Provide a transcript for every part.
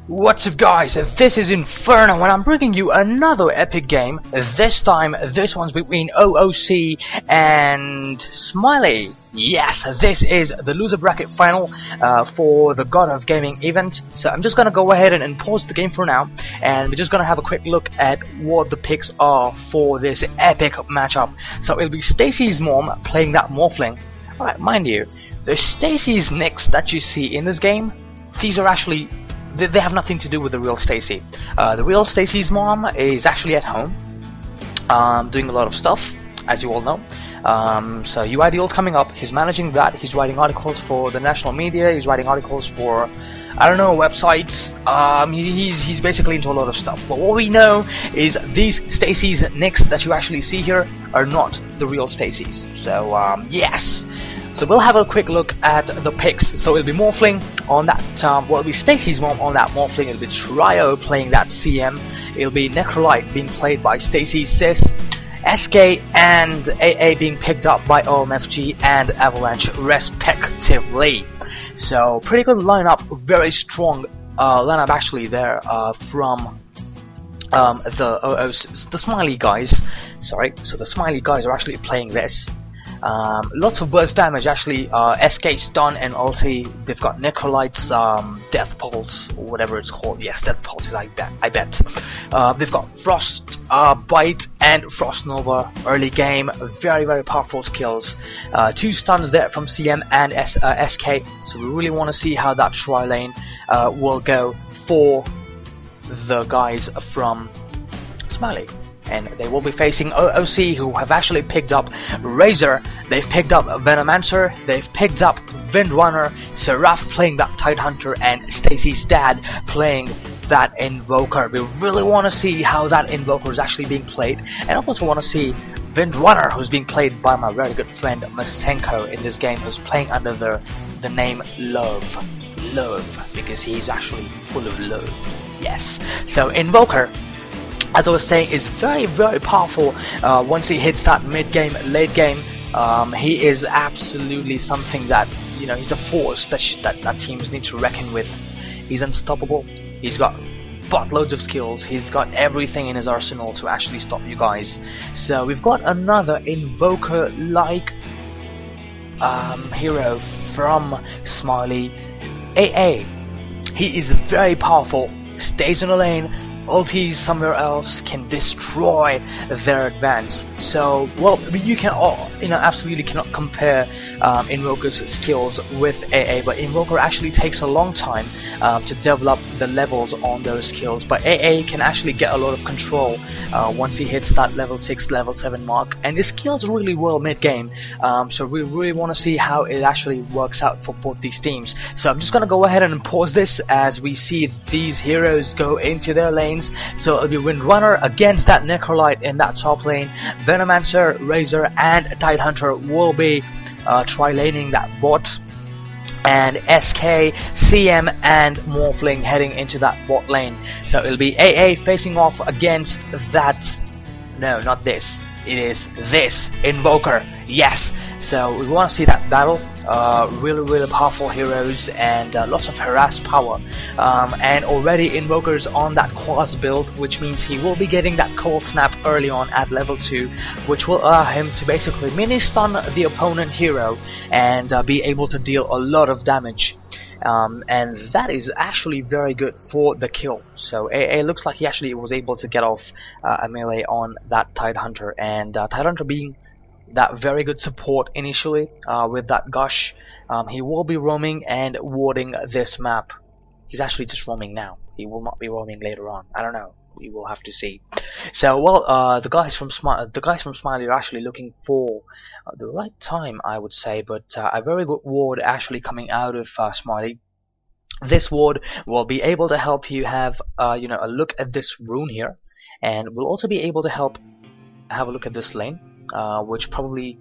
What's up guys, this is Inferno and I'm bringing you another epic game. This time, this one's between OOC and Smiley. Yes, this is the loser bracket final for the God of Gaming event. So I'm just gonna go ahead and pause the game for now, and we're just gonna have a quick look at what the picks are for this epic matchup. So it'll be Stacy's mom playing that Morphling. Alright, mind you, the Stacy's nicks that you see in this game, these are actually they have nothing to do with the real Stacy. The real Stacy's mom is actually at home, doing a lot of stuff, as you all know. So UIDL's coming up. He's managing that. He's writing articles for the national media. He's writing articles for, I don't know, websites. He's basically into a lot of stuff. But what we know is these Stacy's nicks that you actually see here are not the real Stacy's. So yes. So we'll have a quick look at the picks. So it'll be Morphling on that, well, it'll be Stacy's mom on that Morphling, it'll be Trio playing that CM, it'll be Necrolite being played by Stacy's sis, SK and AA being picked up by OMFG and Avalanche respectively. So pretty good lineup, very strong lineup actually there from the Smiley guys. Sorry, so the Smiley guys are actually playing this. Lots of burst damage actually. SK stun and ulti. They've got Necrolite's Death Pulse or whatever it's called. Yes, Death Pulse. I bet. They've got Frost Bite and Frost Nova early game. Very powerful skills. 2 stuns there from CM and SK. So we really want to see how that tri lane will go for the guys from Smiley. And they will be facing OOC, who have actually picked up Razor, they've picked up Venomancer, they've picked up Windrunner, Seraph playing that Tidehunter, and Stacy's dad playing that Invoker. We really want to see how that Invoker is actually being played, and I also want to see Windrunner, who's being played by my very good friend Masenko in this game, who's playing under the name Love, because he's actually full of love. Yes, so Invoker, as I was saying, is very powerful once he hits that mid-game, late game. He is absolutely something that, you know, he's a force that teams need to reckon with. He's unstoppable. He's got buttloads of skills. He's got everything in his arsenal to actually stop you guys. So we've got another Invoker-like hero from Smiley, AA. He is very powerful, stays in a lane, ultis somewhere else, can destroy their advance. So, well, you can absolutely cannot compare Invoker's skills with AA, but Invoker actually takes a long time to develop the levels on those skills, but AA can actually get a lot of control once he hits that level 6, level 7 mark, and his skills really well mid-game. So we really want to see how it actually works out for both these teams. So I'm just gonna go ahead and pause this as we see these heroes go into their lane. So it'll be Windrunner against that Necrolite in that top lane. Venomancer, Razor, and Tidehunter will be tri-laning that bot. And SK, CM, and Morphling heading into that bot lane. So it'll be AA facing off against that. No, not this. It is this Invoker. Yes. So we want to see that battle. Really powerful heroes and lots of harass power. And already Invoker's on that Quas build, which means he will be getting that Cold Snap early on at level 2, which will allow him to basically mini stun the opponent hero and be able to deal a lot of damage. And that is actually very good for the kill. So AA looks like he actually was able to get off a melee on that Tidehunter, and Tidehunter being that very good support initially with that Gush. He will be roaming and warding this map. He's actually just roaming now. He will not be roaming later on. I don't know. We will have to see. So, well, the guys from Smiley are actually looking for the right time, I would say, but a very good ward actually coming out of Smiley. This ward will be able to help you have, you know, a look at this rune here, and will also be able to help have a look at this lane, which probably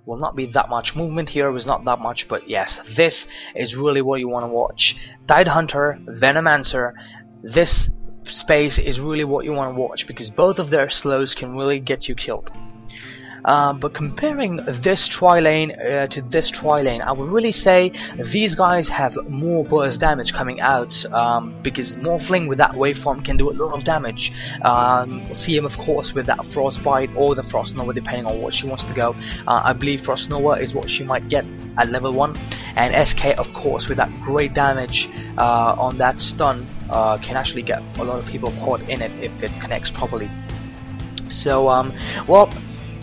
will not be that much movement here. Is not that much, but yes, this is really what you want to watch. Tidehunter, Venomancer, this space is really what you want to watch, because both of their slows can really get you killed. But comparing this tri-lane to this tri-lane, I would really say these guys have more burst damage coming out, because Morphling with that waveform can do a lot of damage. CM of course with that Frostbite or the Frost Nova, depending on what she wants to go. I believe Frost Nova is what she might get at level 1, and SK of course with that great damage on that stun can actually get a lot of people caught in it if it connects properly. So well,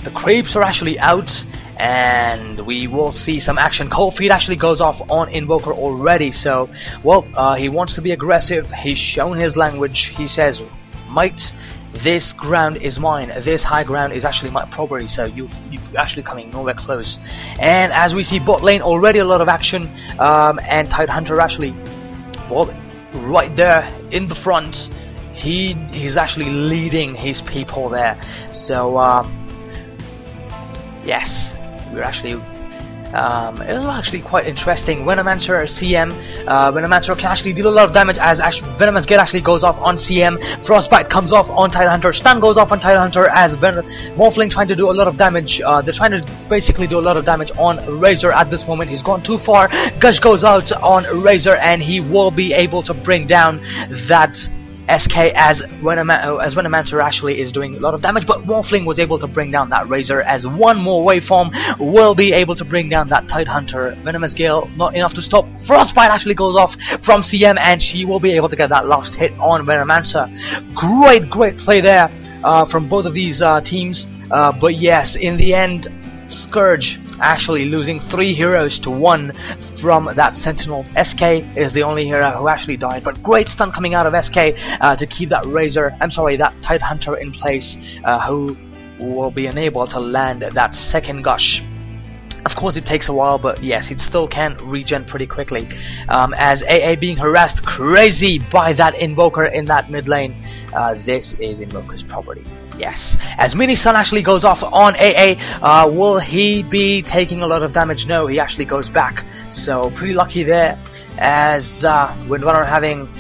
the creeps are actually out, and we will see some action. Cold Feet actually goes off on Invoker already, so well, he wants to be aggressive. He's shown his language. He says, mate, this ground is mine, this high ground is actually my property, so you've actually coming nowhere close. And as we see bot lane, already a lot of action, and Tidehunter actually, well, right there in the front, he's actually leading his people there. So yes, we're actually it was actually quite interesting. Venomancer CM, Venomancer can actually deal a lot of damage as Venomous Gale actually goes off on CM. Frostbite comes off on Tidehunter. Stun goes off on Tidehunter as Morphling trying to do a lot of damage. They're trying to basically do a lot of damage on Razor at this moment. He's gone too far. Gush goes out on Razor, and he will be able to bring down that SK as Venomancer actually is doing a lot of damage, but Morphling was able to bring down that Razor as one more waveform will be able to bring down that Tidehunter. Venomous Gale not enough to stop. Frostbite actually goes off from CM, and she will be able to get that last hit on Venomancer. Great play there from both of these teams, but yes, in the end, Scourge actually losing 3 heroes to 1 from that Sentinel. SK is the only hero who actually died, but great stun coming out of SK to keep that that Tidehunter in place, who will be unable to land that second gush. Of course it takes a while, but yes, it still can regen pretty quickly. As AA being harassed crazy by that Invoker in that mid lane. This is Invoker's property. Yes, as Mini Sun actually goes off on AA, will he be taking a lot of damage? No, he actually goes back. So pretty lucky there, as Windrunner having,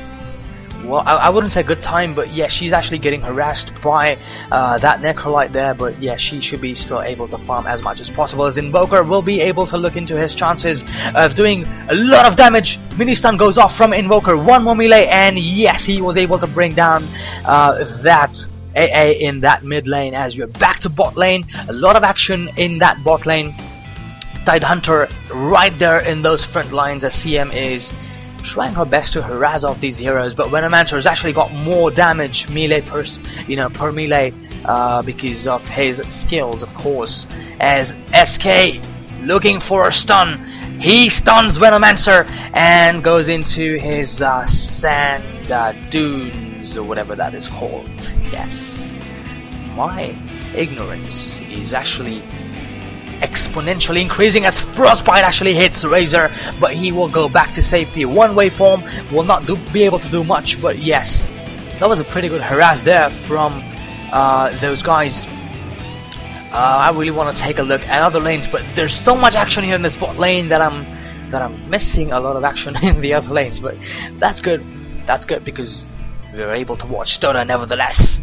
well, I wouldn't say good time, but yeah, she's actually getting harassed by that Necrolite there, but yeah, she should be still able to farm as much as possible, as Invoker will be able to look into his chances of doing a lot of damage. Mini Stun goes off from Invoker, one more melee, and yes, he was able to bring down that AA in that mid lane. As we're back to bot lane, a lot of action in that bot lane. Tidehunter right there in those front lines, as CM is trying her best to harass off these heroes, but Venomancer has actually got more damage melee per melee because of his skills, of course. As SK looking for a stun, he stuns Venomancer and goes into his sand dunes or whatever that is called. Yes, my ignorance is actually exponentially increasing as Frostbite actually hits Razor, but he will go back to safety. One waveform will not be able to do much, but yes, that was a pretty good harass there from those guys. I really want to take a look at other lanes, but there's so much action here in this bot lane that I'm missing a lot of action in the other lanes, but that's good. That's good because we're able to watch Dota nevertheless.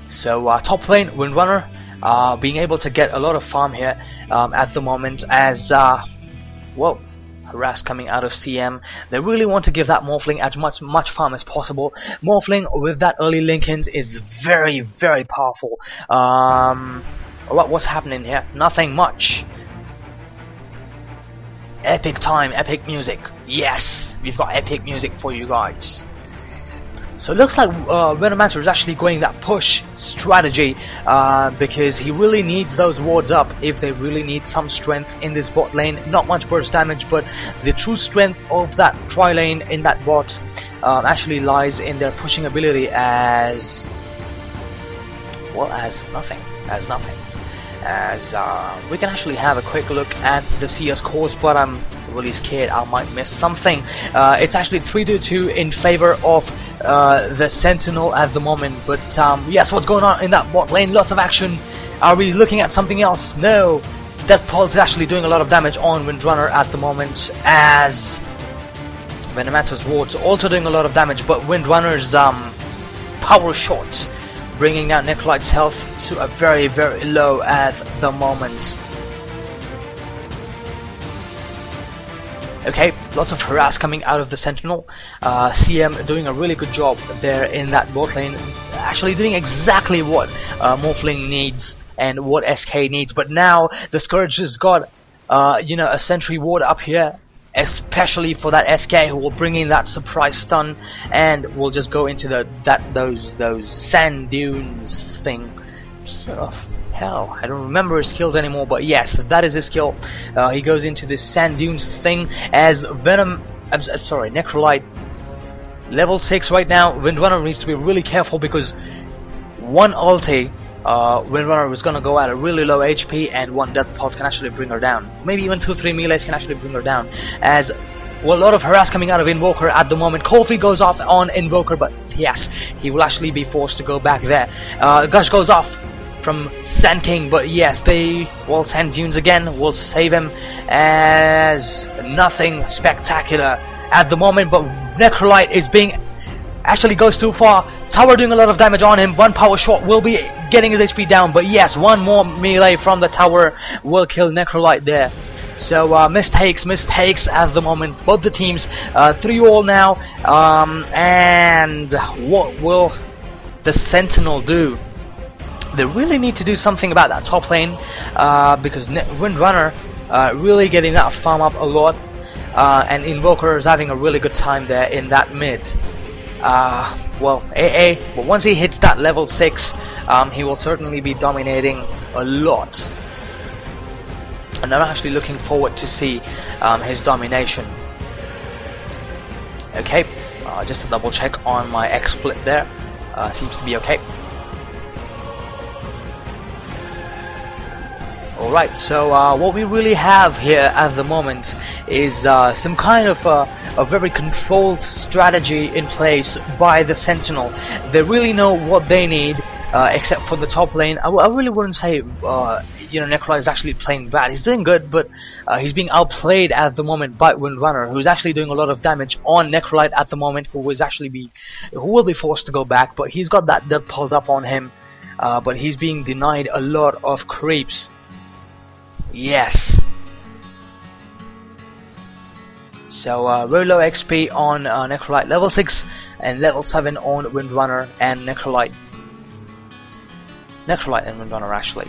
So top lane, Windrunner being able to get a lot of farm here at the moment, as well, harass coming out of CM. They really want to give that Morphling as much farm as possible. Morphling with that early Lincolns is very powerful. What's happening here? Nothing much. Epic time, epic music. Yes, we've got epic music for you guys. So it looks like Venomancer is actually going that push strategy because he really needs those wards up if they really need some strength in this bot lane. Not much burst damage, but the true strength of that tri lane in that bot actually lies in their pushing ability, as well as nothing. As we can actually have a quick look at the CS course, but I'm really scared I might miss something. It's actually 3-2 in favor of the Sentinel at the moment, but yes, what's going on in that bot lane? Lots of action. Are we looking at something else? No. Death Pulse is actually doing a lot of damage on Windrunner at the moment, as Venomancer's wards also doing a lot of damage, but Windrunner's power shot bringing down Nikolai's health to a very, very low at the moment. Okay, lots of harass coming out of the Sentinel. CM doing a really good job there in that bot lane, actually doing exactly what Morphling needs and what SK needs. But now the Scourge has got you know, a sentry ward up here, especially for that SK, who will bring in that surprise stun, and we'll just go into those sand dunes thing. Sort of hell, I don't remember his skills anymore, but yes, that is his skill. He goes into this sand dunes thing as Venom. Sorry, Necrolite level 6 right now. Windrunner needs to be really careful because one ulti, Windrunner is gonna go at a really low HP, and one death pulse can actually bring her down. Maybe even 2-3 melees can actually bring her down. As well, a lot of harass coming out of Invoker at the moment. Kofi goes off on Invoker, but yes, he will actually be forced to go back there. Gush goes off from Sand King, but yes, they will send Dunes again, will save him, as nothing spectacular at the moment. But Necrolite is being actually goes too far. Tower doing a lot of damage on him. One power shot will be getting his HP down, but yes, one more melee from the tower will kill Necrolite there. So mistakes at the moment, both the teams. 3-all now, and what will the Sentinel do? They really need to do something about that top lane, because Windrunner really getting that farm up a lot, and Invoker is having a really good time there in that mid. Well, AA, but once he hits that level 6, he will certainly be dominating a lot. And I'm actually looking forward to see his domination. Okay, just to double check on my XSplit there. Seems to be okay. Alright, so what we really have here at the moment is some kind of a very controlled strategy in place by the Sentinel. They really know what they need, except for the top lane. I really wouldn't say you know, Necrolite is actually playing bad. He's doing good, but he's being outplayed at the moment by Windrunner, who's actually doing a lot of damage on Necrolite at the moment, who will be forced to go back, but he's got that death pulse up on him, but he's being denied a lot of creeps. Yes. So very low XP on Necrolite level 6 and level 7 on Windrunner and Necrolite and Windrunner actually.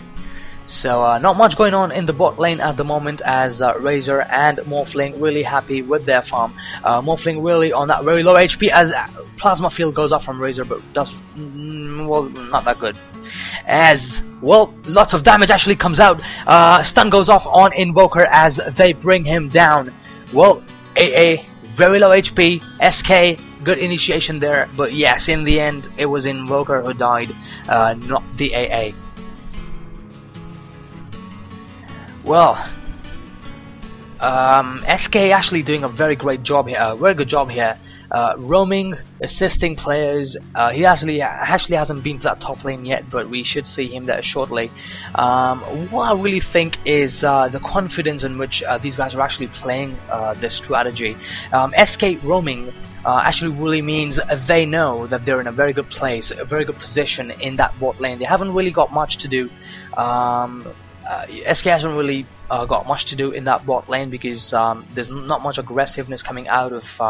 So not much going on in the bot lane at the moment, as Razor and Morphling really happy with their farm. Morphling really on that very low HP, as Plasma Field goes off from Razor, but does well, not that good. As well, lots of damage actually comes out. Stun goes off on Invoker as they bring him down. Well, AA very low HP, SK good initiation there, but yes, in the end it was Invoker who died, not the AA. Well, SK actually doing a very great job here, very good job here, roaming, assisting players. He actually hasn't been to that top lane yet, but we should see him there shortly. What I really think is the confidence in which these guys are actually playing this strategy. SK roaming actually really means they know that they're in a very good place, a very good position in that bot lane. They haven't really got much to do. SK hasn't really got much to do in that bot lane because there's not much aggressiveness coming out of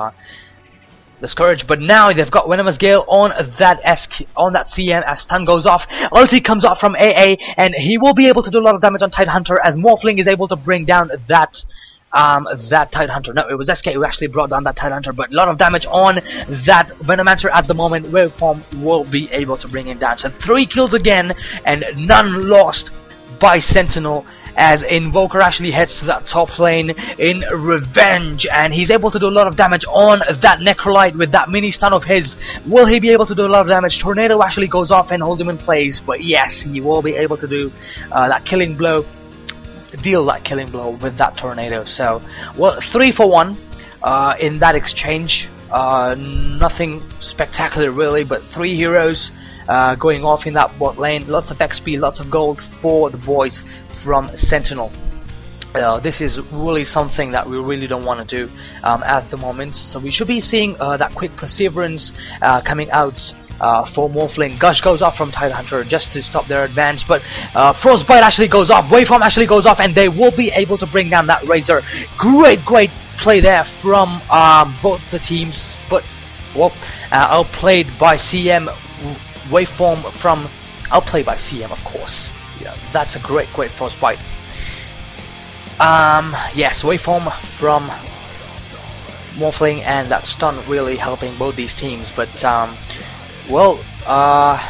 the Scourge, but now they've got Venomous Gale on that CM as stun goes off. Ulti comes off from AA, and he will be able to do a lot of damage on Tidehunter as Morphling is able to bring down that Tidehunter. No, it was SK who actually brought down that Tidehunter, but a lot of damage on that Venomancer at the moment. Waveform will be able to bring him down. So 3 kills again, and none lost by Sentinel, as Invoker actually heads to that top lane in revenge, and he's able to do a lot of damage on that Necrolite with that mini stun of his. Will he be able to do a lot of damage? Tornado actually goes off and holds him in place, but yes, he will be able to do that killing blow, deal that killing blow with that Tornado. So, well, 3 for 1 in that exchange. Nothing spectacular really, but 3 heroes going off in that bot lane. Lots of XP, lots of gold for the boys from Sentinel. This is really something that we really don't want to do at the moment. So we should be seeing that quick perseverance coming out for Morphling. Gush goes off from Tidehunter just to stop their advance, but Frostbite actually goes off, Waveform actually goes off, and they will be able to bring down that Razor. Great play there from both the teams, but well, outplayed by CM. Waveform from outplayed by CM, of course. Yeah, that's a great Frostbite. Yes, Waveform from Morphling and that stun really helping both these teams, but well, I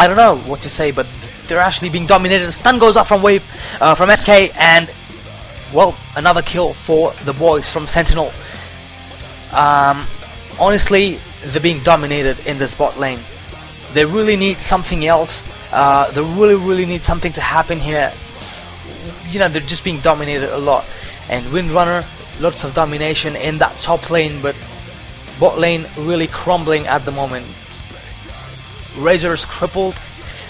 don't know what to say, but they're actually being dominated. The stun goes off from from SK, and well, another kill for the boys from Sentinel. Honestly, they're being dominated in this bot lane. They really need something else. They really need something to happen here. You know, they're just being dominated a lot, and Windrunner, lots of domination in that top lane, but bot lane really crumbling at the moment. Razor's crippled.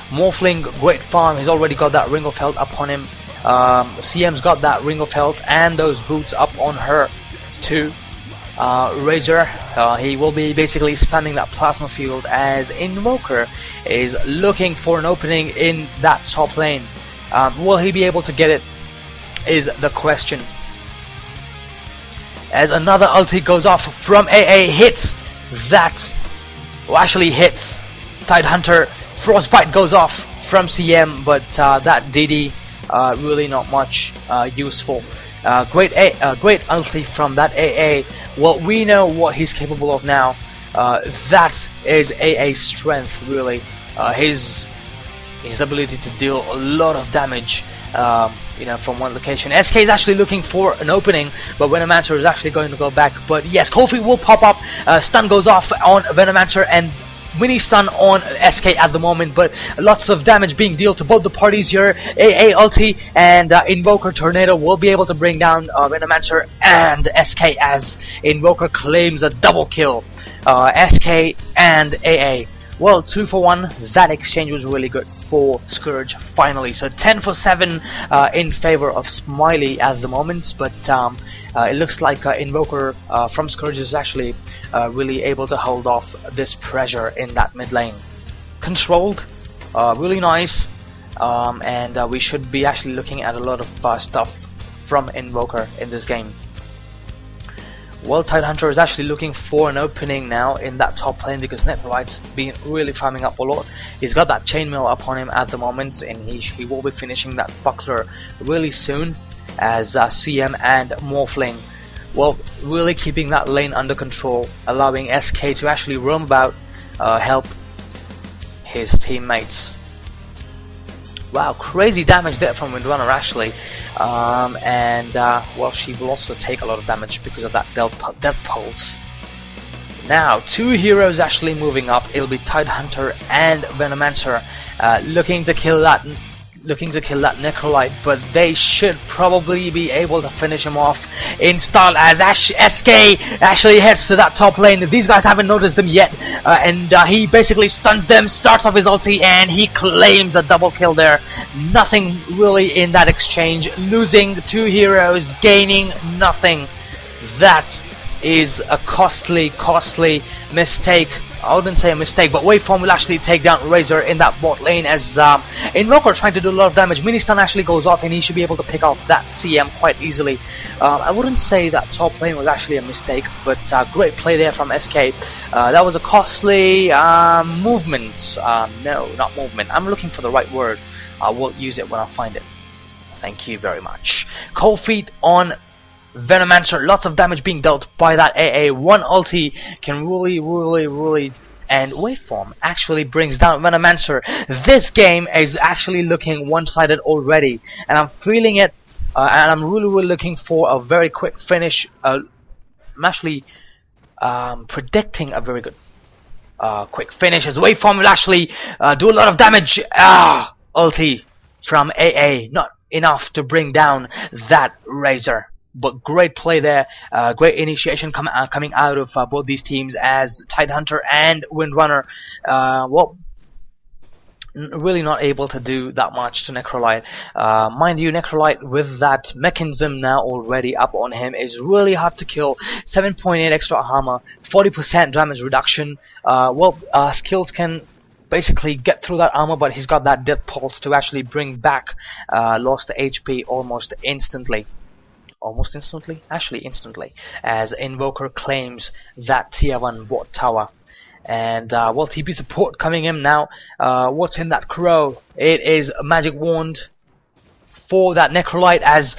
Morphling, great farm. He's already got that Ring of Health upon him. CM's got that Ring of Health and those boots up on her too. Razor, he will be basically spamming that plasma field as Invoker is looking for an opening in that top lane. Will he be able to get it is the question. As another ulti goes off from AA, hits that, well, actually hits Tidehunter. Frostbite goes off from CM, but that DD really not much useful. Great ulti from that AA. Well, we know what he's capable of now. That is AA's strength, really. His ability to deal a lot of damage, you know, from one location. SK is actually looking for an opening, but Venomancer is actually going to go back. But yes, Cold Feet will pop up. Stun goes off on Venomancer and mini stun on SK at the moment, but lots of damage being dealt to both the parties here. AA ulti and Invoker Tornado will be able to bring down Venomancer and SK as Invoker claims a double kill. SK and AA. Well, 2 for 1. That exchange was really good for Scourge finally. So 10 for 7 in favor of Smiley at the moment, but it looks like Invoker from Scourge is actually really able to hold off this pressure in that mid lane. Controlled, really nice, and we should be actually looking at a lot of stuff from Invoker in this game. Well, Tidehunter is actually looking for an opening now in that top lane because Netrite's been really farming up a lot. He's got that chainmail upon him at the moment, and he will be finishing that buckler really soon as CM and Morphling, well, really keeping that lane under control, allowing SK to actually roam about, help his teammates. Wow, crazy damage there from Windrunner actually, and well, she will also take a lot of damage because of that death pulse. Now, 2 heroes actually moving up. It'll be Tidehunter and Venomancer, looking to kill that Necrolite, but they should probably be able to finish him off in style as SK actually heads to that top lane. These guys haven't noticed him yet, and he basically stuns them, starts off his ulti, and he claims a double kill there. Nothing really in that exchange, losing 2 heroes, gaining nothing. That is a costly mistake. I wouldn't say a mistake, but Waveform will actually take down Razor in that bot lane as Invoker trying to do a lot of damage. Mini stun actually goes off, and he should be able to pick off that CM quite easily. I wouldn't say that top lane was actually a mistake, but great play there from SK. That was a costly movement. No, not movement. I'm looking for the right word. I will use it when I find it. Thank you very much. Cold Feet on Venomancer, lots of damage being dealt by that AA. One ulti can really, and Waveform actually brings down Venomancer. This game is actually looking one-sided already, and I'm feeling it, and I'm really looking for a very quick finish. I'm actually predicting a very good quick finish as Waveform will actually do a lot of damage. Ulti from AA, not enough to bring down that Razor. But great play there, great initiation coming out of both these teams as Tidehunter and Windrunner. Well, really not able to do that much to Necrolite. Mind you, Necrolite with that mechanism now already up on him is really hard to kill. 7.8 extra armor, 40% damage reduction. Skills can basically get through that armor, but he's got that death pulse to actually bring back lost HP almost instantly. Actually instantly, as Invoker claims that tier 1 bot tower. And TP support coming in now. What's in that crow? It is a magic wand for that Necrolite, as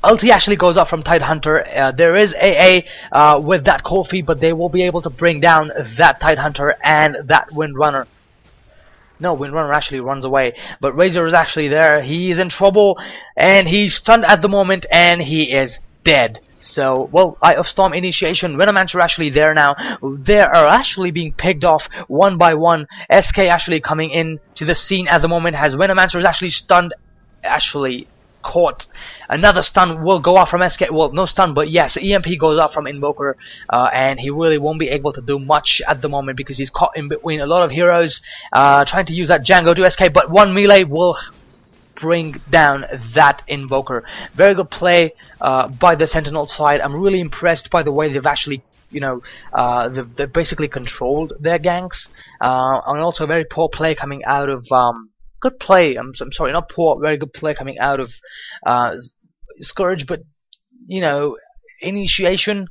ulti actually goes up from Tidehunter. There is AA with that coffee, but they will be able to bring down that Tidehunter and that Windrunner. No, Windrunner actually runs away, but Razor is actually there. He is in trouble, and he's stunned at the moment, and he is dead. So, Eye of Storm initiation, Venomancer actually there now. They are actually being picked off one by one. SK actually coming in to the scene at the moment, as Venomancer is actually stunned, actually caught. Another stun will go off from SK. Well, no stun, but yes, EMP goes off from Invoker, and he really won't be able to do much at the moment because he's caught in between a lot of heroes, trying to use that Django to SK, but one melee will bring down that Invoker. Very good play by the Sentinel side. I'm really impressed by the way they've actually, they've basically controlled their ganks, and also very poor play coming out of good play. I'm sorry, not poor. Very good play coming out of Scourge, but initiation.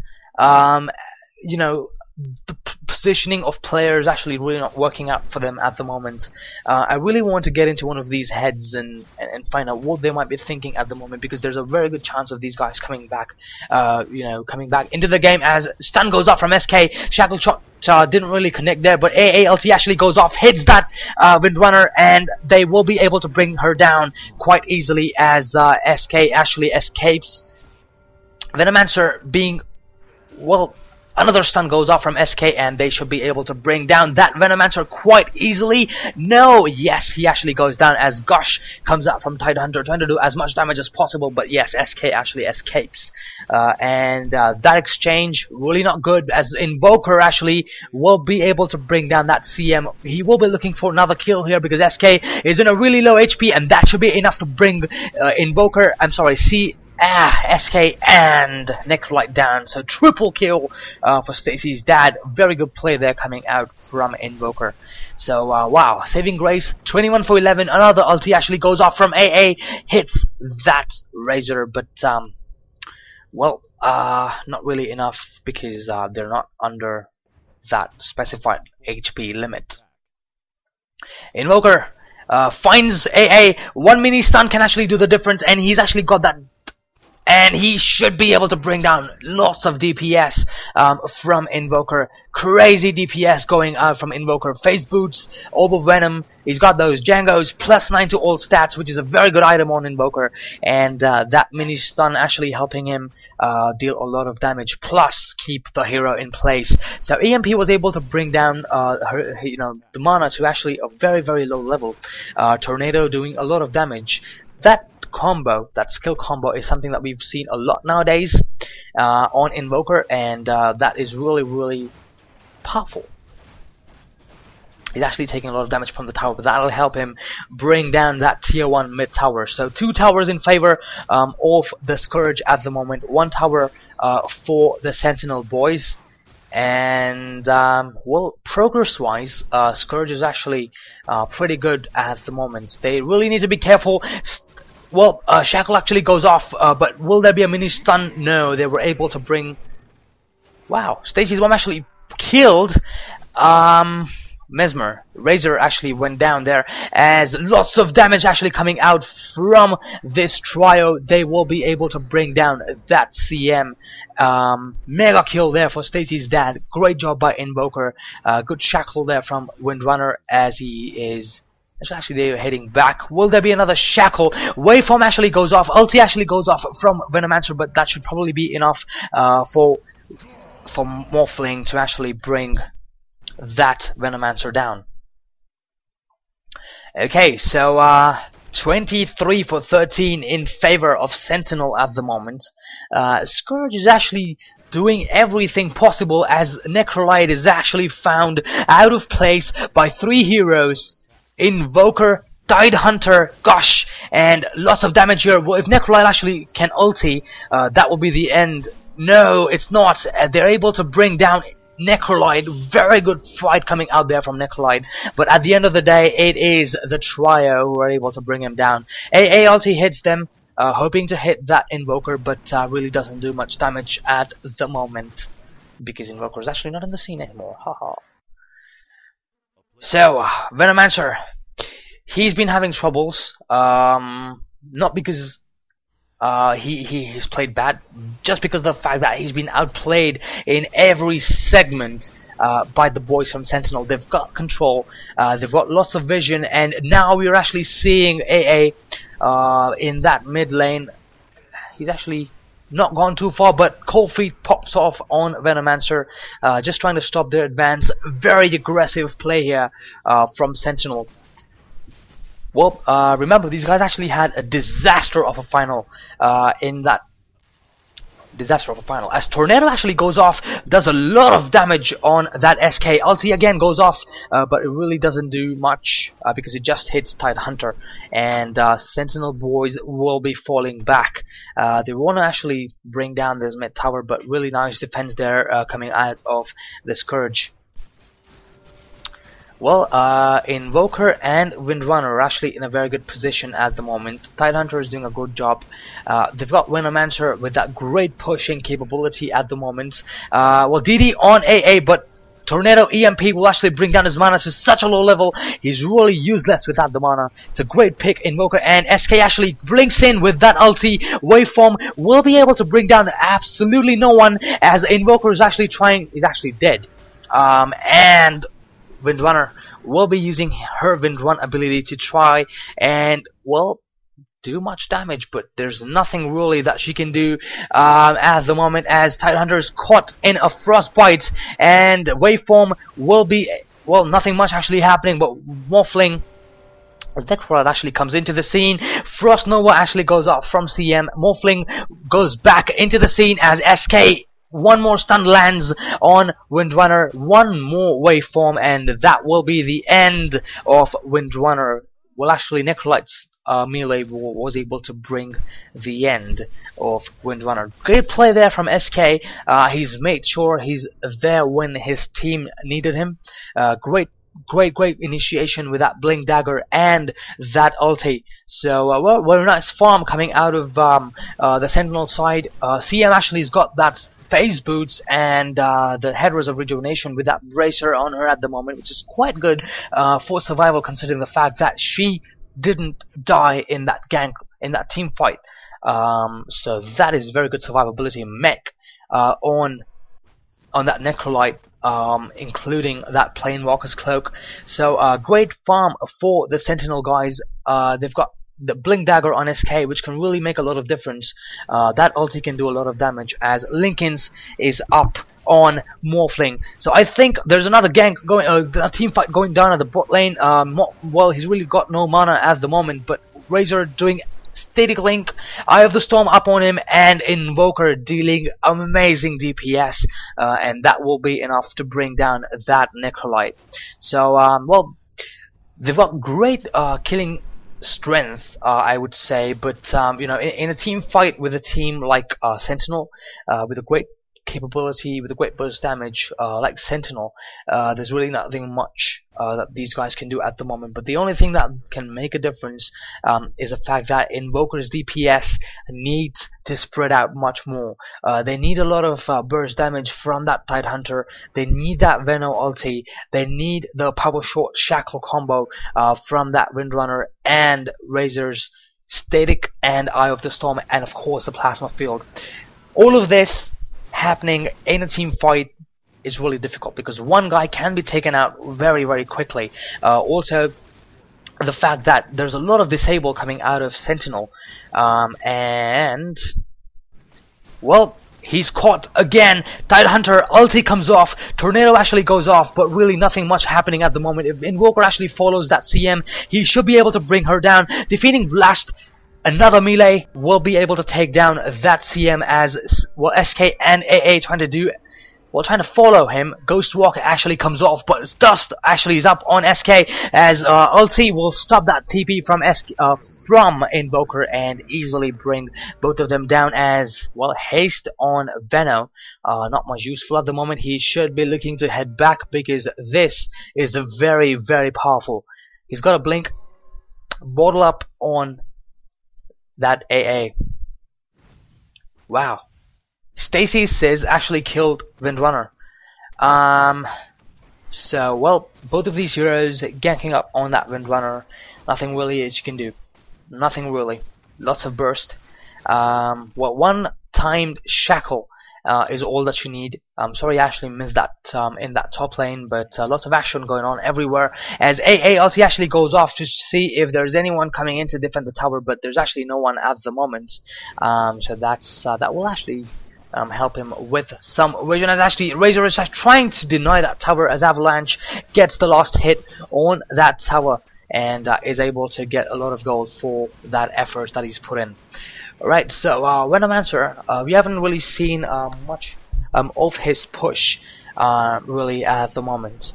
The positioning of players actually really not working out for them at the moment. I really want to get into one of these heads and find out what they might be thinking at the moment, because there's a very good chance of these guys coming back, coming back into the game, as stun goes off from SK. Shackle shot didn't really connect there, but AALT actually goes off, hits that Windrunner, and they will be able to bring her down quite easily, as SK actually escapes. Venomancer being, another stun goes off from SK, and they should be able to bring down that Venomancer quite easily. No, yes, he actually goes down, as Gush comes out from Tidehunter, trying to do as much damage as possible, but yes, SK actually escapes. That exchange, really not good, as Invoker actually will be able to bring down that CM. He will be looking for another kill here, because SK is in a really low HP, and that should be enough to bring SK and Necrolite down. So triple kill for Stacy's dad. Very good play there coming out from Invoker. So wow, saving grace, 21 for 11. Another ulti actually goes off from AA, hits that Razor, but not really enough, because they're not under that specified HP limit. Invoker finds AA. One mini stun can actually do the difference, and he's actually got that. And he should be able to bring down lots of DPS from Invoker. Crazy DPS going out from Invoker. Phase Boots, Orb of Venom. He's got those Djangos, +9 to all stats, which is a very good item on Invoker. And that mini stun actually helping him deal a lot of damage, plus keep the hero in place. So EMP was able to bring down the mana to actually a very, very low level. Tornado doing a lot of damage. That skill combo is something that we've seen a lot nowadays on Invoker, and that is really, really powerful. He's actually taking a lot of damage from the tower, but that'll help him bring down that tier 1 mid tower. So 2 towers in favor of the Scourge at the moment. 1 tower for the Sentinel boys. And progress wise, Scourge is actually pretty good at the moment. They really need to be careful. Shackle actually goes off, but will there be a mini stun? No, they were able to bring... Wow, Stacy's mom actually killed Mesmer. Razor actually went down there, as lots of damage actually coming out from this trio. They will be able to bring down that CM. Mega kill there for Stacy's dad. Great job by Invoker. Good shackle there from Windrunner, as he is... Actually, they're heading back. Will there be another shackle? Waveform actually goes off. Ulti actually goes off from Venomancer, but that should probably be enough for Morphling to actually bring that Venomancer down. Okay, so 23 for 13 in favor of Sentinel at the moment. Scourge is actually doing everything possible, as Necrolite is actually found out of place by 3 heroes. Invoker, Tidehunter, gosh, and lots of damage here. Well, if Necrolite actually can ulti, that will be the end. No, it's not. They're able to bring down Necrolite. Very good fight coming out there from Necrolite. But at the end of the day, it is the trio who are able to bring him down. AA ulti hits them, hoping to hit that Invoker, but really doesn't do much damage at the moment. Because Invoker is actually not in the scene anymore. Haha. So, Venomancer. He's been having troubles, not because he's played bad, just because of the fact that he's been outplayed in every segment by the boys from Sentinel. They've got control, they've got lots of vision, and now we're actually seeing AA in that mid lane. He's actually not gone too far, but Cold Feet pops off on Venomancer, just trying to stop their advance. Very aggressive play here from Sentinel. Well, remember, these guys actually had a disaster of a final as Tornado actually goes off, does a lot of damage on that SK. Ulti again goes off, but it really doesn't do much because it just hits Tidehunter, and Sentinel boys will be falling back. They want to actually bring down this mid tower, but really nice defense there coming out of the Scourge. Well, Invoker and Windrunner are actually in a very good position at the moment. Tidehunter is doing a good job. They've got Venomancer with that great pushing capability at the moment. Well, DD on AA, but Tornado EMP will actually bring down his mana to such a low level. He's really useless without the mana. It's a great pick. Invoker and SK actually blinks in with that ulti. Waveform will be able to bring down absolutely no one, as Invoker is actually dead. And Windrunner will be using her Windrun ability to try and, well, do much damage, but there's nothing really that she can do at the moment, as Tidehunter is caught in a frostbite, and Waveform will be, well, nothing much actually happening, but Morphling, as Necrolite actually comes into the scene. Frost Nova actually goes off from CM. Morphling goes back into the scene as SK. One more stun lands on Windrunner, one more Waveform, and that will be the end of Windrunner. Well, actually, Necrolite's melee was able to bring the end of Windrunner. Great play there from SK. He's made sure he's there when his team needed him. Great initiation with that Blink Dagger and that ulti. So, well, very nice farm coming out of the Sentinel side. CM actually has got that phase boots and the Headers of Rejuvenation with that bracer on her at the moment, which is quite good for survival, considering the fact that she didn't die in that gank, in that team fight. So that is very good survivability mech on that Necrolite, including that Planewalker's Cloak. So great farm for the Sentinel guys. They've got the Blink Dagger on SK, which can really make a lot of difference. That ulti can do a lot of damage, as Linken's is up on Morphling. So I think there's another gank going, a team fight going down at the bot lane. Well, he's really got no mana at the moment, but Razor doing Static Link, Eye of the Storm up on him, and Invoker dealing amazing DPS, and that will be enough to bring down that Necrolite. So, well, they've got great killing strength, I would say, but you know, in a team fight with a team like Sentinel, with a great capability, with a great burst damage like Sentinel, there's really nothing much that these guys can do at the moment. But the only thing that can make a difference is the fact that Invoker's DPS needs to spread out much more. They need a lot of burst damage from that Tidehunter. They need that Veno ulti. They need the Power Short Shackle combo from that Windrunner and Razor's Static and Eye of the Storm, and of course the Plasma Field. All of this happening in a team fight is really difficult, because one guy can be taken out very quickly. Also, the fact that there's a lot of disable coming out of Sentinel, and, well, he's caught again. Tidehunter ulti comes off, Tornado actually goes off, but really nothing much happening at the moment. If Invoker actually follows that CM, he should be able to bring her down. Defeating Blast, another melee, will be able to take down that CM, as, well, SK and AA trying to do, while trying to follow him. Ghost Walk actually comes off, but Dust actually is up on SK as ulti will stop that TP from Invoker and easily bring both of them down. As well, haste on Veno, not much useful at the moment. He should be looking to head back because this is a very, very powerful. He's got a blink, bottle up on that AA. Wow. Stacy says actually killed Windrunner. So, well, both of these heroes ganking up on that Windrunner. Nothing really you can do. Nothing really. Lots of burst. Well, one timed shackle is all that you need. I'm sorry I actually missed that in that top lane, but lots of action going on everywhere as AA ulti actually goes off to see if there's anyone coming in to defend the tower, but there's actually no one at the moment. So that will actually help him with some vision, as actually Razor is trying to deny that tower as Avalanche gets the last hit on that tower and is able to get a lot of gold for that effort that he's put in. Alright, so Venomancer, we haven't really seen much of his push really at the moment.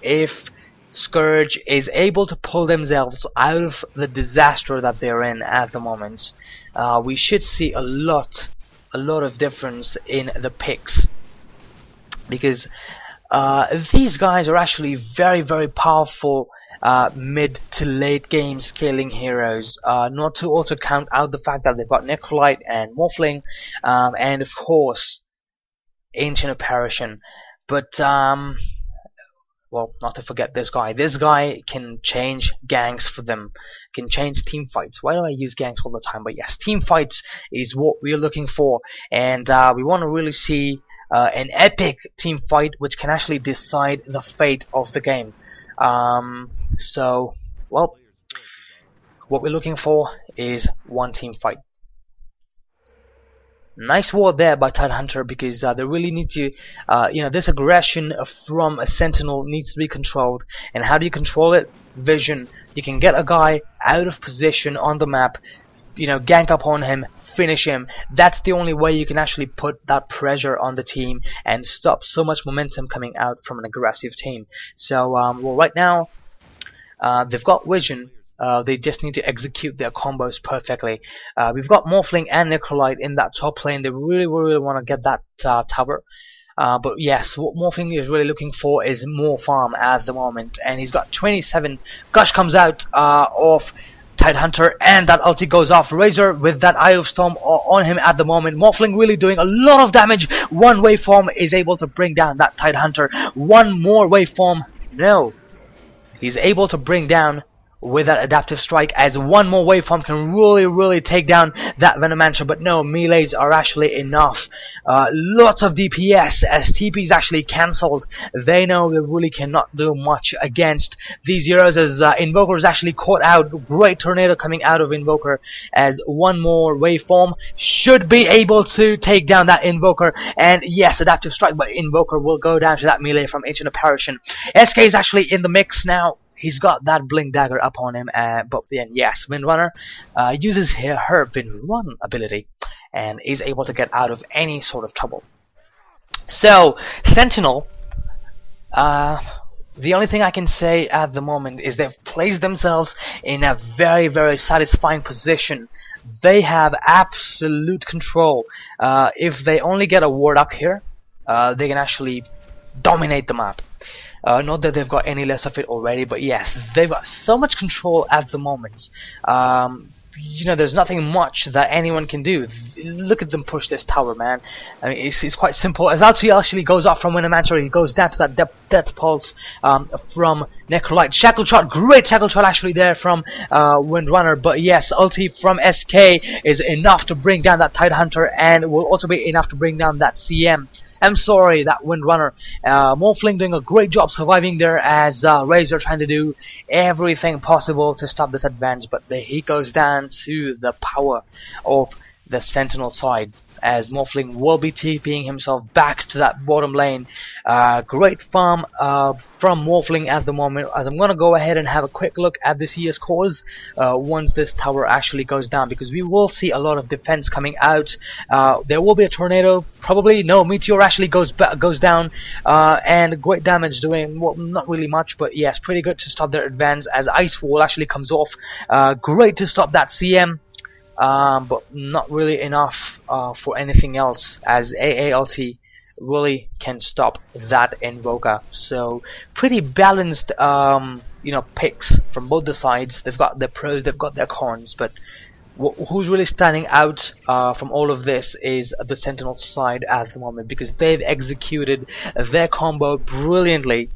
If Scourge is able to pull themselves out of the disaster that they're in at the moment, we should see a lot of difference in the picks, because these guys are actually very, very powerful mid to late game scaling heroes, not to also count out the fact that they've got Necrolite and Morphling, and of course Ancient Apparition. But well, not to forget this guy. This guy can change ganks for them, can change team fights. Why do I use ganks all the time? But yes, team fights is what we're looking for, and we want to really see an epic team fight which can actually decide the fate of the game. So, well, what we're looking for is one team fight. Nice ward there by Tidehunter, because they really need to, this aggression from a Sentinel needs to be controlled. And how do you control it? Vision. You can get a guy out of position on the map, gank up on him, finish him. That's the only way you can actually put that pressure on the team and stop so much momentum coming out from an aggressive team. So, well, right now, they've got vision. They just need to execute their combos perfectly. We've got Morphling and Necrolite in that top lane. They really want to get that tower. But yes, what Morphling is really looking for is more farm at the moment. And he's got 27. Gush comes out of Tidehunter, and that ulti goes off. Razor with that Eye of Storm on him at the moment. Morphling really doing a lot of damage. One waveform is able to bring down that Tidehunter. One more waveform. No. He's able to bring down with that adaptive strike, as one more waveform can really take down that Venomancer. But no, melees are actually enough. Lots of DPS as TP is actually cancelled. They know they really cannot do much against these heroes, as Invoker is actually caught out. Great tornado coming out of Invoker, as one more waveform should be able to take down that Invoker. And yes, adaptive strike, but Invoker will go down to that melee from Ancient Apparition. SK is actually in the mix now. He's got that Blink Dagger up on him, but then yes, Windrunner uses her Windrun ability and is able to get out of any sort of trouble. So, Sentinel, the only thing I can say at the moment is they've placed themselves in a very satisfying position. They have absolute control. If they only get a ward up here, they can actually dominate the map. Not that they've got any less of it already, but yes, they've got so much control at the moment. There's nothing much that anyone can do. Look at them push this tower, man. I mean, it's quite simple. As ulti actually goes off from Venomancer, he goes down to that death pulse from Necrolite. Shackle shot, great shackle shot actually there from Windrunner. But yes, ulti from SK is enough to bring down that Tidehunter, and will also be enough to bring down that CM. I'm sorry, that Windrunner. Morphling doing a great job surviving there, as Razor trying to do everything possible to stop this advance, but he goes down to the power of the Sentinel side, as Morphling will be TPing himself back to that bottom lane. Great farm from Morphling at the moment, as I'm going to go ahead and have a quick look at this year's scores once this tower actually goes down, because we will see a lot of defense coming out. There will be a tornado, probably. No, Meteor actually goes down, and great damage doing, well, not really much, but yes, pretty good to stop their advance, as Ice Wall actually comes off. Great to stop that CM. But not really enough for anything else, as AALT really can stop that Invoker. So pretty balanced, picks from both the sides. They've got their pros, they've got their cons, but who's really standing out from all of this is the Sentinel side at the moment, because they've executed their combo brilliantly.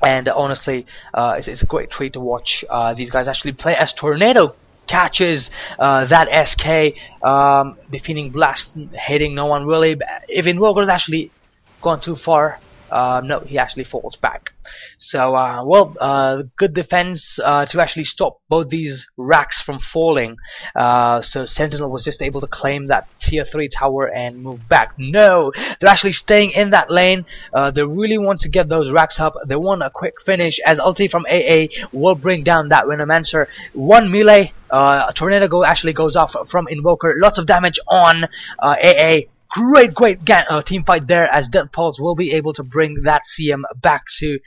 And honestly, it's a great treat to watch these guys actually play, as Tornado catches that SK, defeating Blast, hitting no one really. If Invoker's actually gone too far, no, he actually falls back. So, good defense to actually stop both these racks from falling. So Sentinel was just able to claim that tier 3 tower and move back. No, they're actually staying in that lane. They really want to get those racks up. They want a quick finish, as ulti from AA will bring down that Venomancer. One melee, Tornado actually goes off from Invoker. Lots of damage on AA. Great team fight there, as Death Pulse will be able to bring that CM back to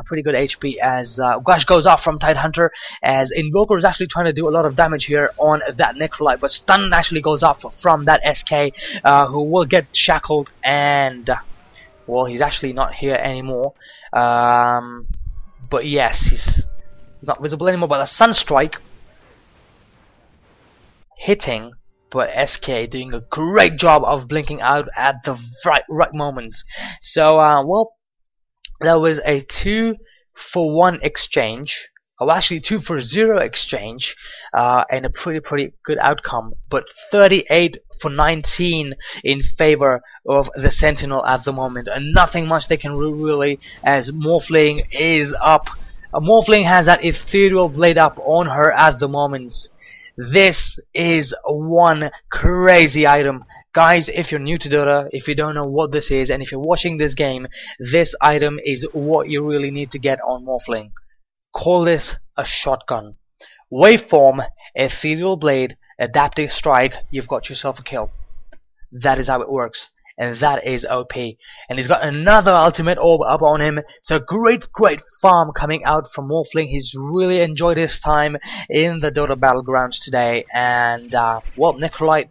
pretty good HP, as Gush goes off from Tidehunter, as Invoker is actually trying to do a lot of damage here on that Necrolite, but stun actually goes off from that SK, who will get shackled, and well, he's actually not here anymore. But yes, he's not visible anymore, but a Sunstrike hitting, but SK doing a great job of blinking out at the right moments. So, well, that was a 2-for-1 exchange. Oh, actually 2-for-0 exchange, and a pretty good outcome. But 38-for-19 in favor of the Sentinel at the moment, and nothing much they can really, as Morphling is up. Morphling has that Ethereal Blade up on her at the moment. This is one crazy item. Guys, if you're new to Dota, if you don't know what this is, and if you're watching this game, this item is what you really need to get on Morphling. Call this a shotgun. Waveform, Ethereal Blade, Adaptive Strike, you've got yourself a kill. That is how it works. And that is OP. And he's got another ultimate orb up on him. So great farm coming out from Morphling. He's really enjoyed his time in the Dota Battlegrounds today. And, well, Necrolite,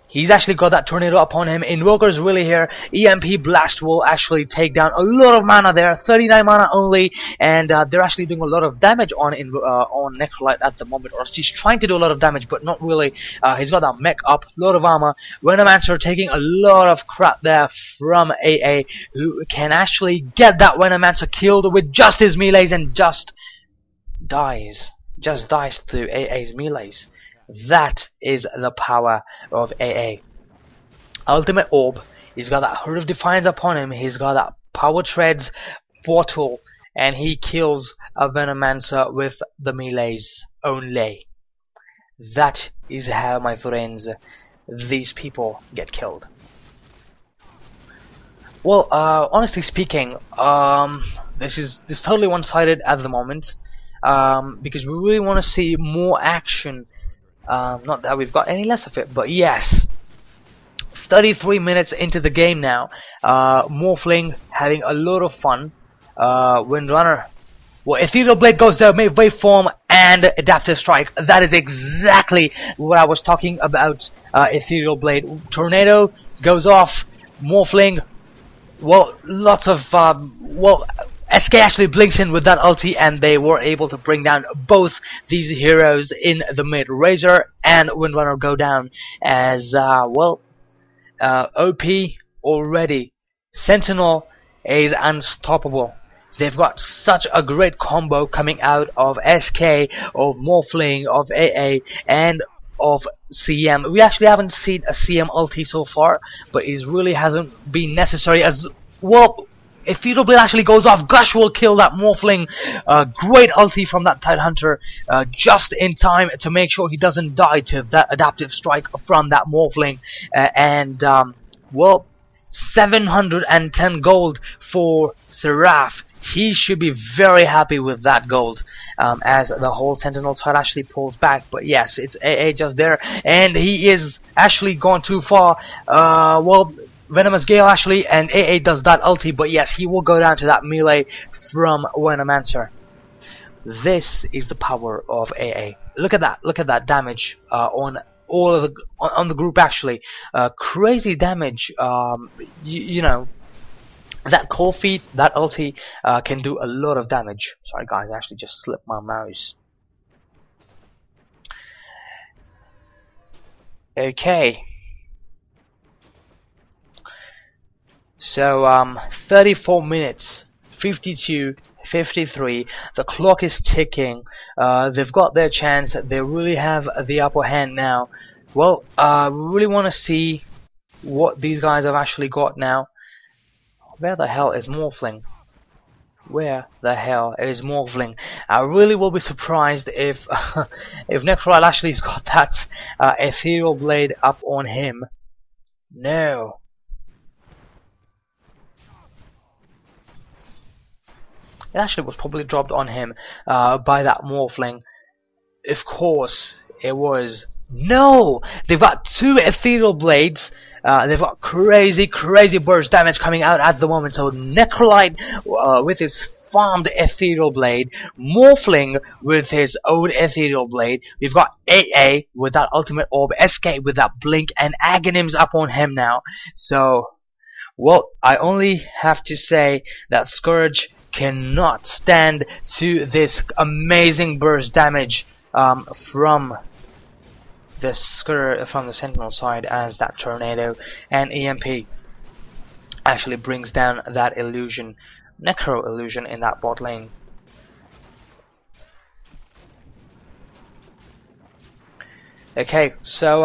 he's actually got that Tornado upon him. Invoker's really here. EMP Blast will actually take down a lot of mana there. 39 mana only. And they're actually doing a lot of damage on Necrolite at the moment. Or he's trying to do a lot of damage, but not really. He's got that mech up, a lot of armor. Venomancer taking a lot of crap there from AA, who can actually get that Venomancer killed with just his melees, and just dies. Just dies through AA's melees. That is the power of AA. Ultimate Orb. He's got that Hood of Defiance upon him. He's got that Power Treads Portal. And he kills a Venomancer with the melees only. That is how, my friends, these people get killed. Well, honestly speaking, this is totally one-sided at the moment. Because we really want to see more action. Not that we've got any less of it, but yes. 33 minutes into the game now. Morphling having a lot of fun. Windrunner. Well, Ethereal Blade goes there, Waveform and Adaptive Strike. That is exactly what I was talking about. Ethereal Blade. Tornado goes off. Morphling. Well, lots of SK actually blinks in with that ulti, and they were able to bring down both these heroes in the mid. Razor and Windrunner go down as, OP already. Sentinel is unstoppable. They've got such a great combo coming out of SK, of Morphling, of AA, and of CM. We actually haven't seen a CM ulti so far, but it really hasn't been necessary, as well. Ethereal Blade actually goes off. Gush will kill that Morphling. Great ulti from that Tidehunter, just in time to make sure he doesn't die to that adaptive strike from that Morphling. Well, 710 gold for Seraph. He should be very happy with that gold, as the whole Sentinel side actually pulls back. But yes, it's AA just there, and he is actually gone too far. Well, Venomous Gale actually, and AA does that ulti, but yes, he will go down to that melee from Venomancer. This is the power of AA. Look at that damage on all of the group actually. Crazy damage. You know, that cold feet, that ulti can do a lot of damage. Sorry guys, I actually just slipped my mouse. Okay. So 34 minutes, 52, 53. The clock is ticking. They've got their chance. They really have the upper hand now. Well, we really want to see what these guys have actually got now. Where the hell is Morphling? Where the hell is Morphling? I really will be surprised if if Necrolite actually's got that Ethereal Blade up on him. No. It actually was probably dropped on him by that Morphling. Of course, it was. No! They've got two Ethereal Blades. They've got crazy burst damage coming out at the moment. So Necrolite with his farmed Ethereal Blade, Morphling with his own Ethereal Blade. We've got AA with that Ultimate Orb, SK with that Blink, and Aghanim's up on him now. So, well, I only have to say that Scourge cannot stand to this amazing burst damage from the Sentinel side, as that Tornado and EMP actually brings down that illusion, Necro illusion in that bot lane. Okay, so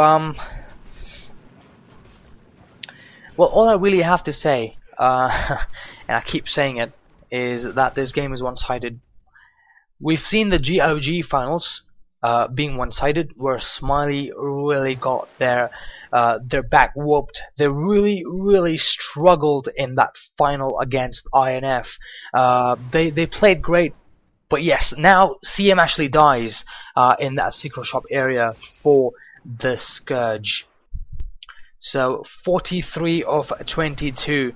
well, all I really have to say, and I keep saying it, is that this game is one-sided. We've seen the GOG finals being one-sided, where Smiley really got their back whooped. They really struggled in that final against INF. They played great, but yes, now CM actually dies in that secret shop area for the Scourge. So 43 of 22.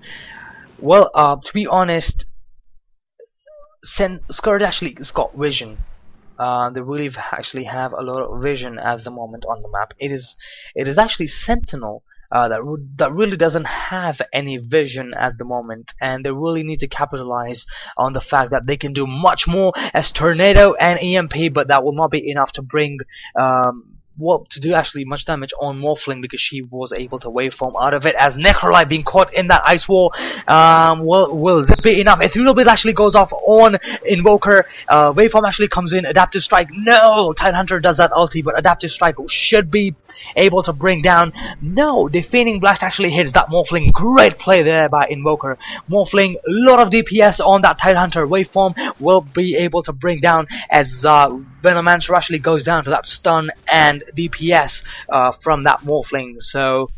Well, to be honest, Scourge actually has got vision. They really actually have a lot of vision at the moment on the map. It is actually Sentinel that really doesn't have any vision at the moment, and they really need to capitalize on the fact that they can do much more as Tornado and EMP, but that will not be enough to bring to do actually much damage on Morphling, because she was able to waveform out of it, as Necrolite being caught in that ice wall. Will this be enough? Ethereal Blade actually goes off on Invoker. Waveform actually comes in. Adaptive Strike. No! Tidehunter does that ulti, but Adaptive Strike should be able to bring down. No! Defeating Blast actually hits that Morphling. Great play there by Invoker. Morphling, a lot of DPS on that Tidehunter. Waveform will be able to bring down, as Venomancer actually goes down to that stun and DPS from that Morphling. So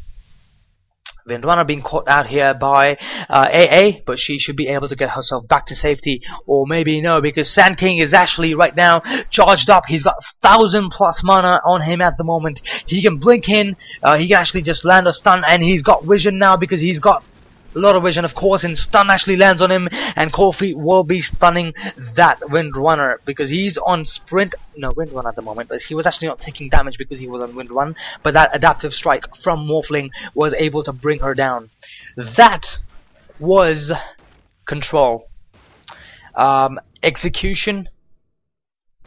Vindwana being caught out here by AA, but she should be able to get herself back to safety, or maybe no, because Sand King is actually right now charged up. He's got 1000+ mana on him at the moment. He can blink in, he can actually just land a stun, and he's got vision now because he's got a lot of vision, of course, and stun actually lands on him, and Cold Feet will be stunning that Windrunner because he's on sprint. No, Windrun at the moment, but he was actually not taking damage because he was on Windrun, but that Adaptive Strike from Morphling was able to bring her down. That was control. Execution,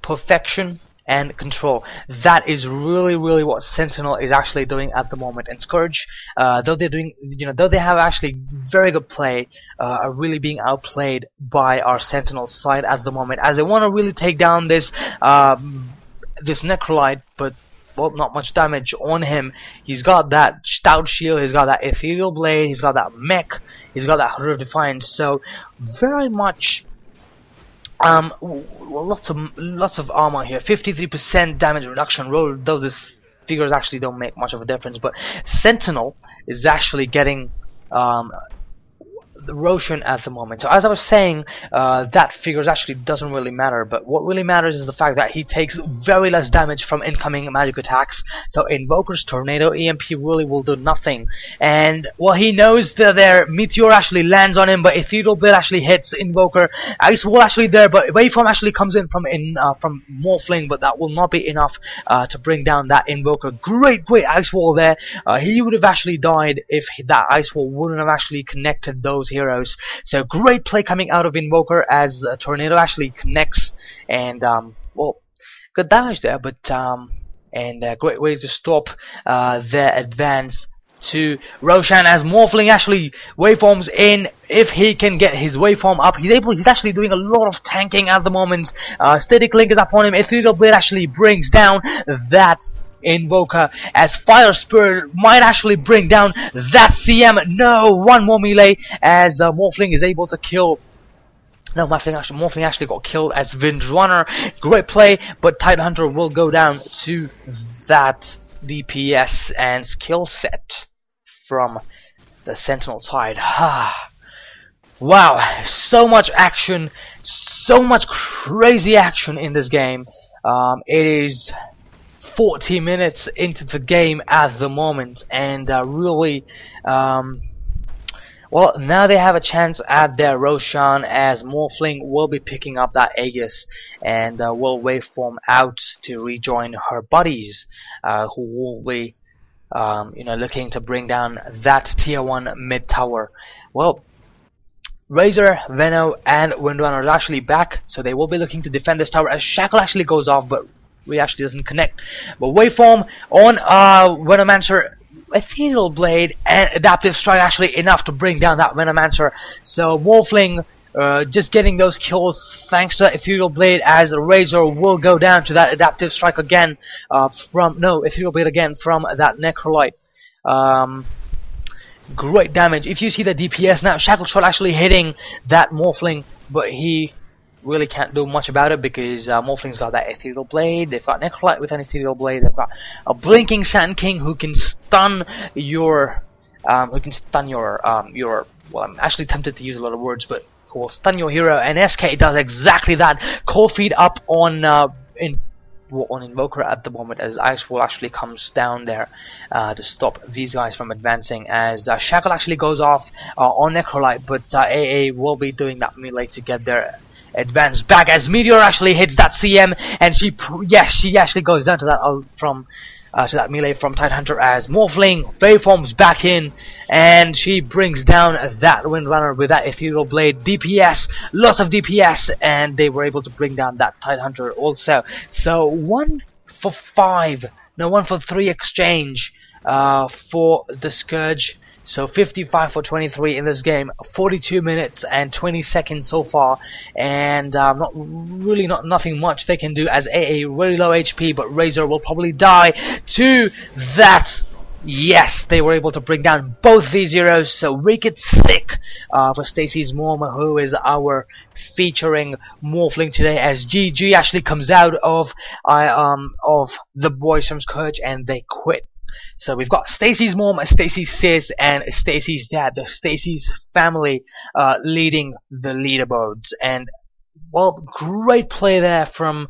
perfection, and control. That is really what Sentinel is actually doing at the moment. And Scourge, though they're doing, though they have actually very good play, are really being outplayed by our Sentinel side at the moment, as they want to really take down this this Necrolite, but well, not much damage on him. He's got that stout shield, he's got that ethereal blade, he's got that mech, he's got that Hood of Defiance. So very much well, lots of armor here. 53% damage reduction roll, though this figures actually don't make much of a difference. But Sentinel is actually getting the Roshan at the moment. So as I was saying, that figures actually doesn't really matter, but what really matters is the fact that he takes very less damage from incoming magic attacks. So Invoker's Tornado EMP really will do nothing. And well, he knows that their Meteor actually lands on him, but Ethereal Blade actually hits Invoker. Ice Wall actually there, but Waveform actually comes in from Morphling, but that will not be enough to bring down that Invoker. Great Ice Wall there. He would have actually died if that Ice Wall wouldn't have actually connected those heroes. So great play coming out of Invoker as Tornado actually connects, and well, good damage there, but great way to stop their advance to Roshan as Morphling actually waveforms in. If he can get his waveform up, he's actually doing a lot of tanking at the moment. Static Link is upon him. Ethereal Blade actually brings down that Invoker as Fire Spirit might actually bring down that CM. No, one more melee as Morphling is able to kill. No, Morphling actually got killed as Windrunner. Great play, but Tidehunter will go down to that DPS and skill set from the Sentinel Tide. Wow, so much action, so much crazy action in this game. It is 40 minutes into the game at the moment, and really well, now they have a chance at their Roshan as Morphling will be picking up that Aegis and will waveform out to rejoin her buddies, who will be looking to bring down that tier 1 mid tower. Well, Razor, Veno, and Windrunner are actually back, so they will be looking to defend this tower as Shackle actually goes off, but we actually doesn't connect. But waveform on Venomancer, Ethereal Blade and Adaptive Strike actually enough to bring down that Venomancer. So Morphling just getting those kills thanks to that Ethereal Blade as Razor will go down to that Adaptive Strike again Ethereal Blade again from that Necrolite. Great damage. If you see the DPS now, Shackle Shot actually hitting that Morphling, but he really can't do much about it because Morphling's got that Ethereal Blade, they've got Necrolite with an Ethereal Blade, they've got a Blinking Sand King who can stun your well, I'm actually tempted to use a lot of words, but who will stun your hero, and SK does exactly that. Cold Feet up on Invoker at the moment as Ice Wall actually comes down there to stop these guys from advancing as Shackle actually goes off on Necrolite, but AA will be doing that melee to get their advance back as Meteor actually hits that CM, and she actually goes down to that to that melee from Tidehunter as Morphling waveforms back in, and she brings down that Windrunner with that Ethereal Blade. DPS, lots of DPS, and they were able to bring down that Tidehunter also. So 1 for 3 exchange for the Scourge. So 55 for 23 in this game, 42 minutes and 20 seconds so far, and nothing much they can do as AA very low HP, but Razor will probably die to that. Yes, they were able to bring down both these heroes, so wicked sick for Stacy's mom, who is our featuring Morphling today, as GG actually comes out of the boys from Scourge and they quit. So we've got Stacy's mom, Stacy's sis, and Stacy's dad, the Stacy's family, leading the leaderboards. And well, great play there from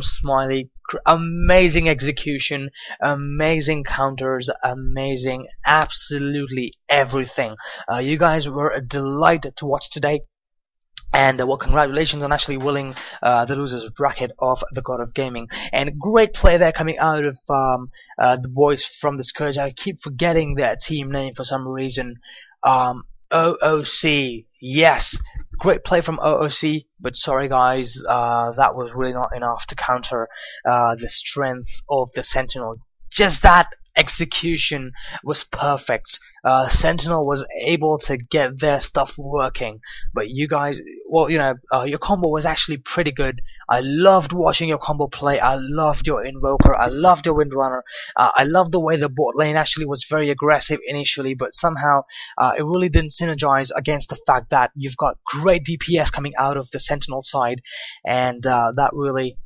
Smiley. Amazing execution, amazing counters, amazing absolutely everything. You guys were a delight to watch today. And well, congratulations on actually winning the losers bracket of the God of Gaming. And great play there coming out of the boys from the Scourge. I keep forgetting their team name for some reason. OOC. Yes, great play from OOC. But sorry guys, that was really not enough to counter the strength of the Sentinel. Just that execution was perfect. Sentinel was able to get their stuff working, but you guys, well, your combo was actually pretty good. I loved watching your combo play. I loved your Invoker. I loved your Windrunner. I loved the way the bot lane actually was very aggressive initially, but somehow it really didn't synergize against the fact that you've got great DPS coming out of the Sentinel side, and that really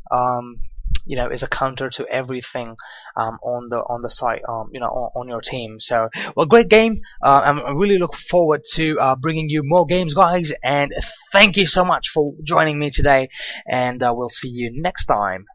is a counter to everything on the side, on your team. So, well, great game. I really look forward to bringing you more games, guys. And thank you so much for joining me today. And we'll see you next time.